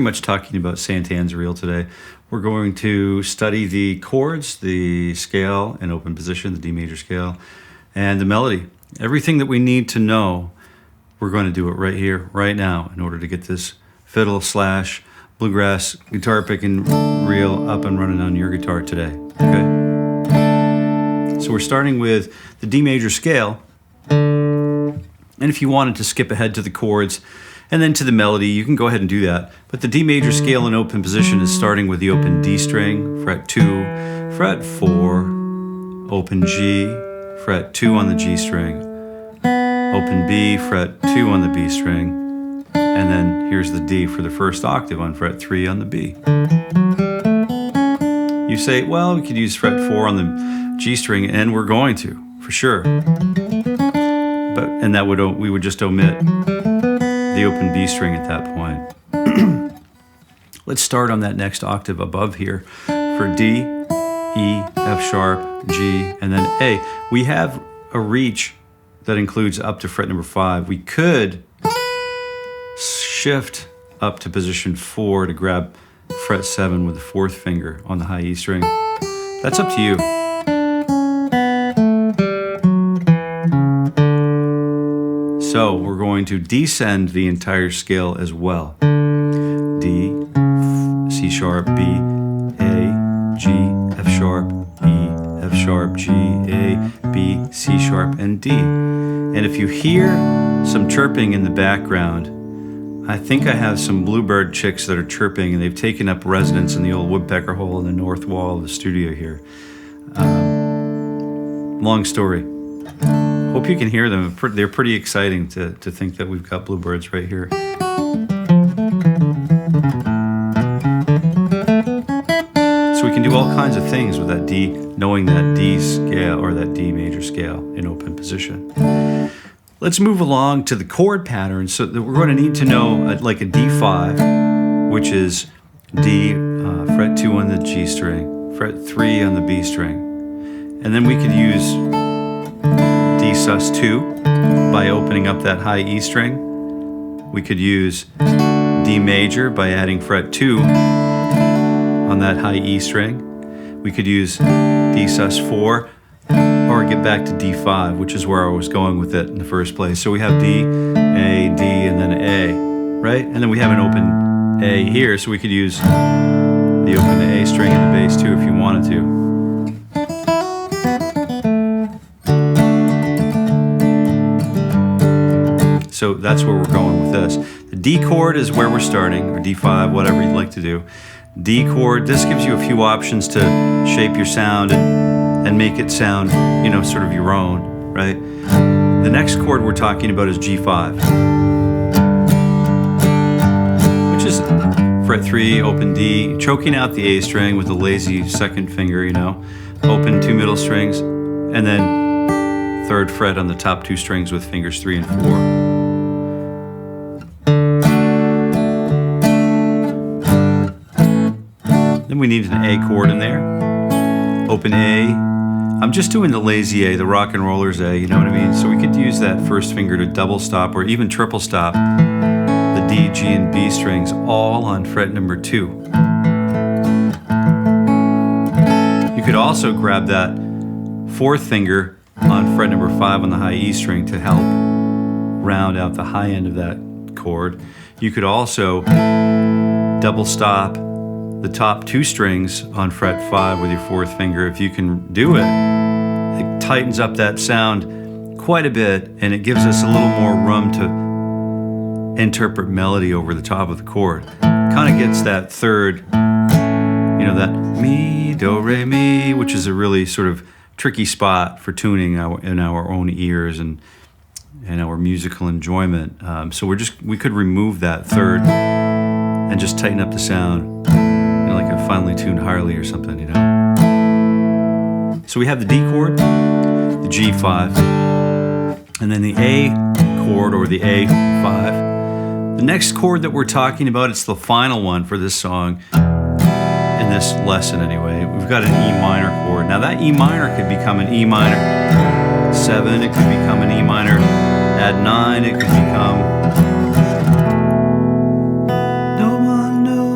much talking about Santan's reel today. We're going to study the chords, the scale in open position, the D major scale, and the melody. Everything that we need to know, we're going to do it right here, right now, in order to get this fiddle / bluegrass guitar picking reel up and running on your guitar today. Okay? So we're starting with the D major scale. And if you wanted to skip ahead to the chords and then to the melody, you can go ahead and do that. But the D major scale in open position is starting with the open D string, fret 2, fret 4, open G, fret 2 on the G string, open B, fret 2 on the B string, and then here's the D for the first octave on fret 3 on the B. You say, well, we could use fret 4 on the G string, and we're going to, for sure. And that we would just omit the open B string at that point. Let's start on that next octave above here for D, E, F sharp, G, and then A. We have a reach that includes up to fret number 5. We could shift up to position 4 to grab fret 7 with the 4th finger on the high E string. That's up to you. So we're going to descend the entire scale as well. D, C sharp, B, A, G, F sharp, E, F sharp, G, A, B, C sharp, and D. And if you hear some chirping in the background, I think I have some bluebird chicks that are chirping, and they've taken up residence in the old woodpecker hole in the north wall of the studio here. Long story. Hope you can hear them. They're pretty exciting to think that we've got bluebirds right here. So we can do all kinds of things with that D, knowing that D scale or that D major scale in open position. Let's move along to the chord pattern. So that we're going to need to know like a D5, which is D, fret 2 on the G string, fret 3 on the B string. And then we could use D sus2 by opening up that high E string. We could use D major by adding fret 2 on that high E string. We could use D sus4 or get back to D5, which is where I was going with it in the first place. So we have D, A, D, and then A, right? And then we have an open A here, so we could use the open A string in the bass too if you wanted to. So that's where we're going with this. The D chord is where we're starting, or D5, whatever you'd like to do. D chord, this gives you a few options to shape your sound and make it sound, sort of your own, right? The next chord we're talking about is G5, which is fret 3, open D, choking out the A string with a lazy second finger, open 2 middle strings, and then 3rd fret on the top 2 strings with fingers 3 and 4. Then we need an A chord in there. Open A. I'm just doing the lazy A, the rock and rollers A, you know what I mean? So we could use that first finger to double stop or even triple stop the D, G, and B strings all on fret number 2. You could also grab that 4th finger on fret number 5 on the high E string to help round out the high end of that chord. You could also double stop the top 2 strings on fret 5 with your 4th finger. If you can do it, it tightens up that sound quite a bit, and it gives us a little more room to interpret melody over the top of the chord. Kind of gets that 3rd, that mi, do, re, mi, which is a really sort of tricky spot for tuning in our own ears and our musical enjoyment. So we could remove that 3rd and just tighten up the sound. Like a finely tuned Harley or something, So we have the D chord, the G5, and then the A chord or the A5. The next chord that we're talking about, it's the final one for this song, in this lesson anyway. We've got an E minor chord. Now that E minor could become an E minor 7, it could become an E minor add 9, it could become no one knows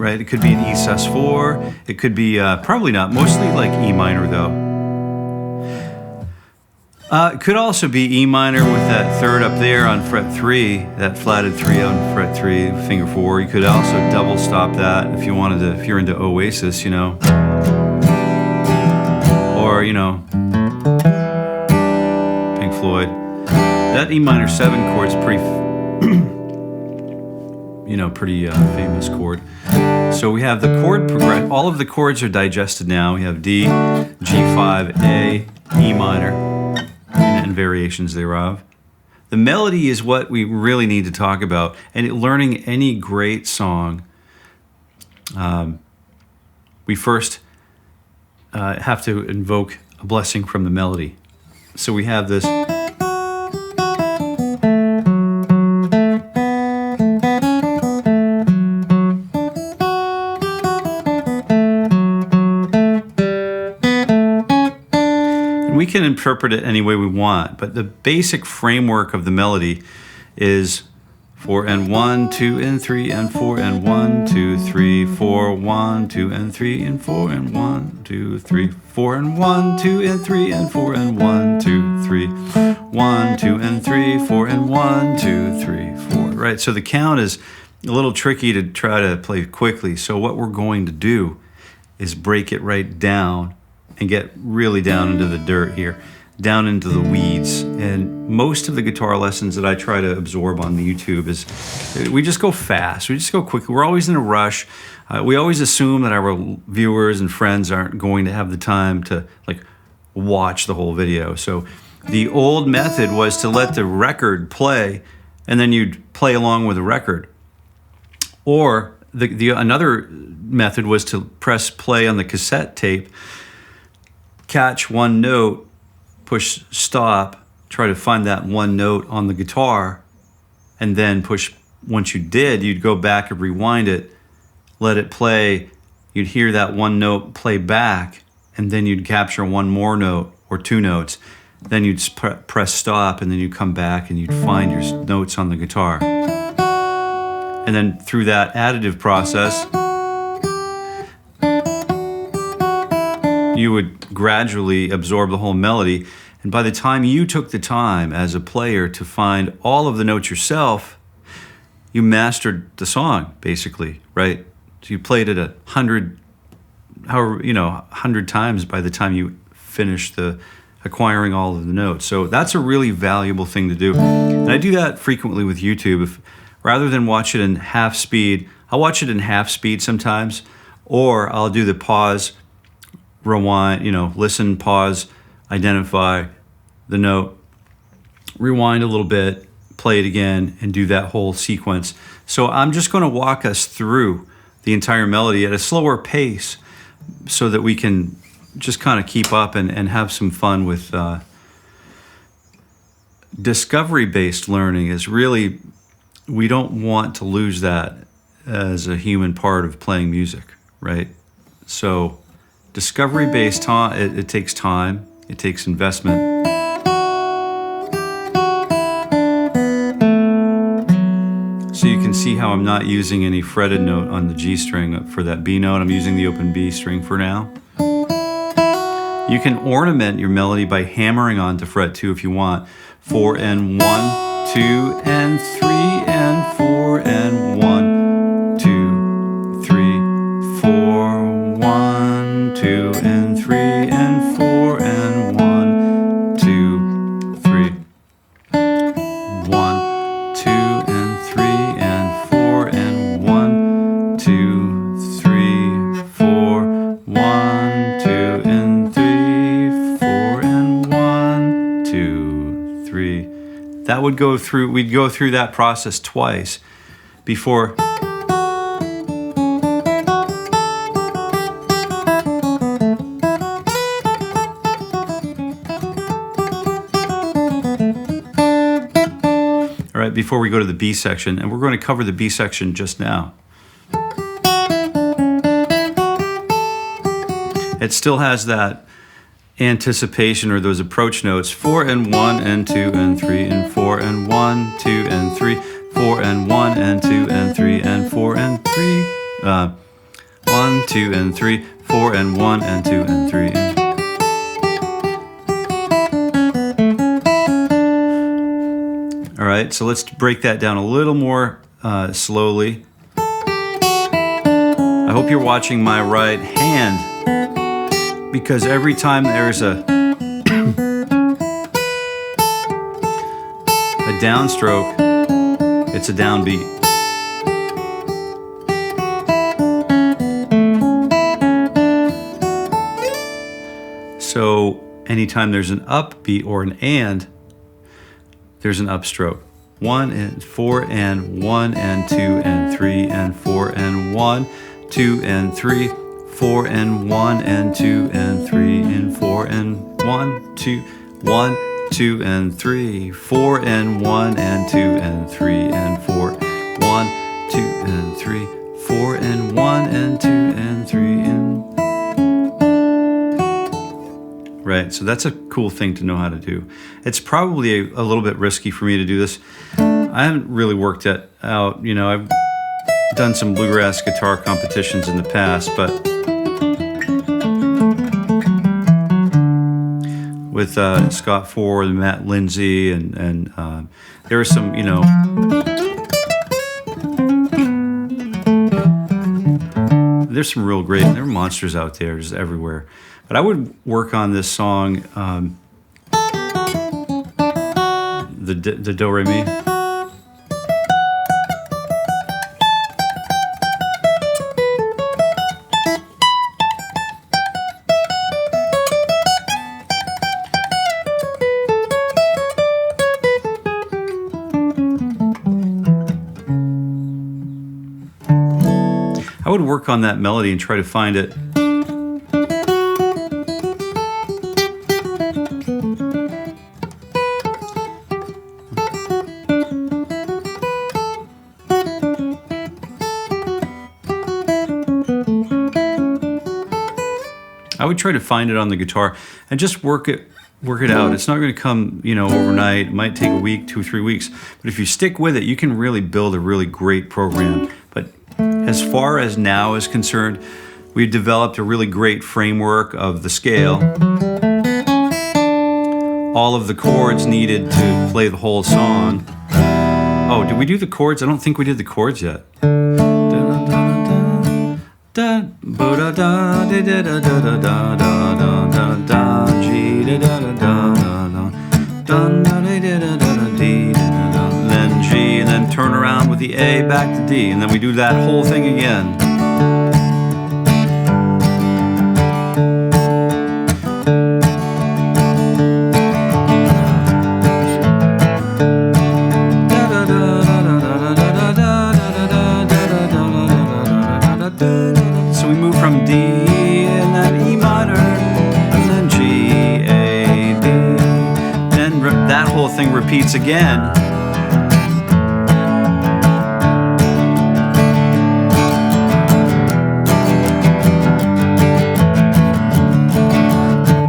right? It could be an E sus4. It could be, probably not, mostly like E minor though. It could also be E minor with that third up there on fret 3, that flatted 3 on fret 3, finger 4. You could also double stop that if you wanted to, if you're into Oasis, you know. Or, you know, Pink Floyd. That E minor 7 chord's pretty, you know, pretty famous chord. So we have the chord progression. All of the chords are digested now. We have D, G5, A, E minor, and variations thereof. The melody is what we really need to talk about. And learning any great song, we first have to invoke a blessing from the melody. So we have this. We can interpret it any way we want, but the basic framework of the melody is 4 and 1, 2 and 3 and 4 and 1, 2, 3, 4, 1, 2 and 3 and 4 and 1, 2, 3, 4 and 1, 2 and 3 and 4 and 1, 2, 3, 1, 2 and 3, 4 and 1, 2, 3, 4. Right, so the count is a little tricky to try to play quickly. So what we're going to do is break it right down and get really down into the dirt here, down into the weeds. And most of the guitar lessons that I try to absorb on the YouTube is, we just go fast, we just go quick. We're always in a rush. We always assume that our viewers and friends aren't going to have the time to like watch the whole video. So the old method was to let the record play and then you'd play along with the record. Or another method was to press play on the cassette tape, catch one note, push stop, try to find that one note on the guitar, and then push, once you did, you'd go back and rewind it, let it play, you'd hear that one note play back, and then you'd capture one more note or two notes, then you'd press stop, and then you'd come back and you'd find your notes on the guitar. And then through that additive process, you would gradually absorb the whole melody. And by the time you took the time as a player to find all of the notes yourself, you mastered the song, basically, right? So you played it 100 times by the time you finished acquiring all of the notes. So that's a really valuable thing to do. And I do that frequently with YouTube. Rather than watch it in half speed, I'll watch it in half speed sometimes, or I'll do the pause, rewind, listen, pause, identify the note, rewind a little bit, play it again, and do that whole sequence. So I'm just going to walk us through the entire melody at a slower pace so that we can just kind of keep up and have some fun with discovery-based learning. Is really, we don't want to lose that as a human part of playing music, right? So discovery-based time, it takes time, it takes investment. So you can see how I'm not using any fretted note on the G string for that B note. I'm using the open B string for now. You can ornament your melody by hammering on to fret 2 if you want. 4 and 1, 2 and 3 and 4 and 1, 2, 3, 4, 1, 2 and 3 and 4 and 1, 2, 3, 1, 2 and 3 and 4 and 1, 2, 3, 4, 1, 2 and 3, 4 and 1, 2, 3. That would go through, we'd go through that process twice before. All right, before we go to the B section, and we're going to cover the B section just now. It still has that anticipation or those approach notes, 4 and 1 and 2 and 3 and 4 and 1, 2 and 3, 4 and 1 and 2 and 3 and 4 and 3. 1, 2, and 3, 4, and 1, and 2, and 3. All right, so let's break that down a little more slowly. I hope you're watching my right hand, because every time there's a downstroke, it's a downbeat. So anytime there's an upbeat or an and, there's an upstroke. 1 and 4 and 1 and 2 and 3 and 4 and 1, 2 and 3, 4 and 1 and 2 and 3 and 4 and 1, 2, 1, 2 and 3, 4 and 1 and 2 and 3 and 4, 1, 2 and 3, 4 and 1 and 2 and 3 and... Right, so that's a cool thing to know how to do. It's probably a little bit risky for me to do this. I haven't really worked that out. You know, I've done some bluegrass guitar competitions in the past, but with Scott Ford and Matt Lindsay, and there are some, you know, there's some real great, there are monsters out there just everywhere. But I would work on this song, the Do Re Mi. I would work on that melody and try to find it. I would try to find it on the guitar and just work it out. It's not going to come, you know, overnight. It might take a week, 2 or 3 weeks. But if you stick with it, you can really build a really great program. But as far as now is concerned, we've developed a really great framework of the scale. All of the chords needed to play the whole song. Oh, did we do the chords? I don't think we did the chords yet. Then G, and then turn around with the A back to D, and then we do that whole thing again. So we move from D and then E minor, and then G, A, D. Then that whole thing repeats again.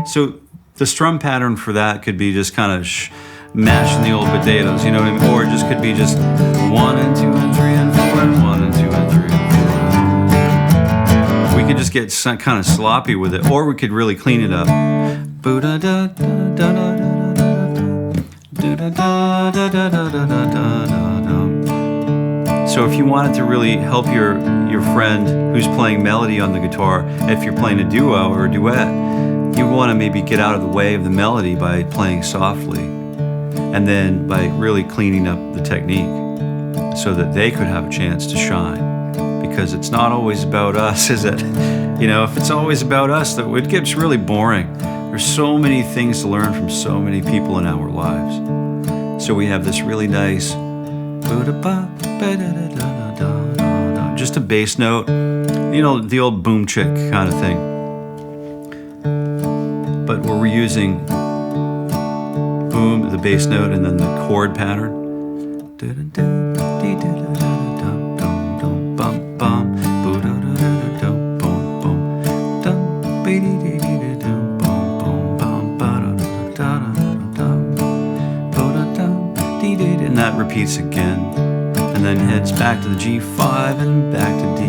So the strum pattern for that could be just kind of mashing the old potatoes, you know what I mean? Or it just could be just 1 and 2 and 3 and 4 and 1 and 2 and 3 and 4. We could just get kind of sloppy with it, or we could really clean it up. So if you wanted to really help your friend who's playing melody on the guitar, if you're playing a duo or a duet, you want to maybe get out of the way of the melody by playing softly, and then by really cleaning up the technique so that they could have a chance to shine. Because it's not always about us, is it? You know, if it's always about us, it gets really boring. There's so many things to learn from so many people in our lives. So we have this really nice, just a bass note, you know, the old boom chick kind of thing. But where we're using boom, the bass note, and then the chord pattern. And that repeats again, and then heads back to the G5 and back to D.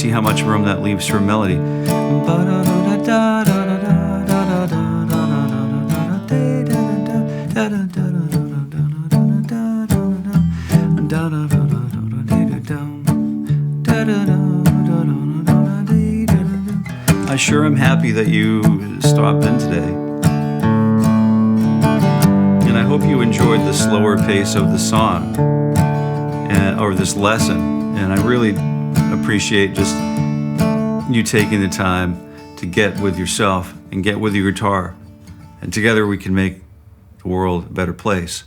see how much room that leaves for a melody. I sure am happy that you stopped in today. And I hope you enjoyed the slower pace of the song or this lesson. And I really appreciate just you taking the time to get with yourself and get with your guitar. And together we can make the world a better place.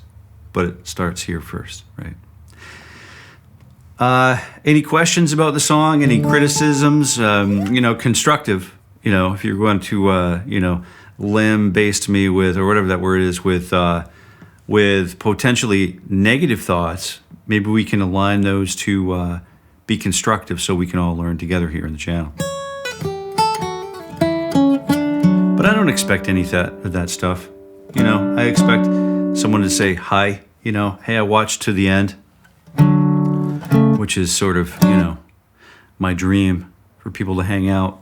But it starts here first, right? Any questions about the song? Any criticisms? Constructive. If you're going to, limb-based me with, or whatever that word is, with potentially negative thoughts, maybe we can align those to be constructive so we can all learn together here in the channel. But I don't expect any of that stuff. I expect someone to say hi, hey, I watched to the end, which is sort of, my dream for people to hang out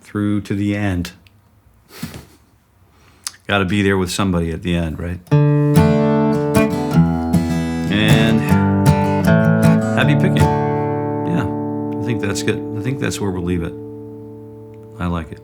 through to the end. Got to be there with somebody at the end, right? And happy picking. Yeah, I think that's good. I think that's where we'll leave it. I like it.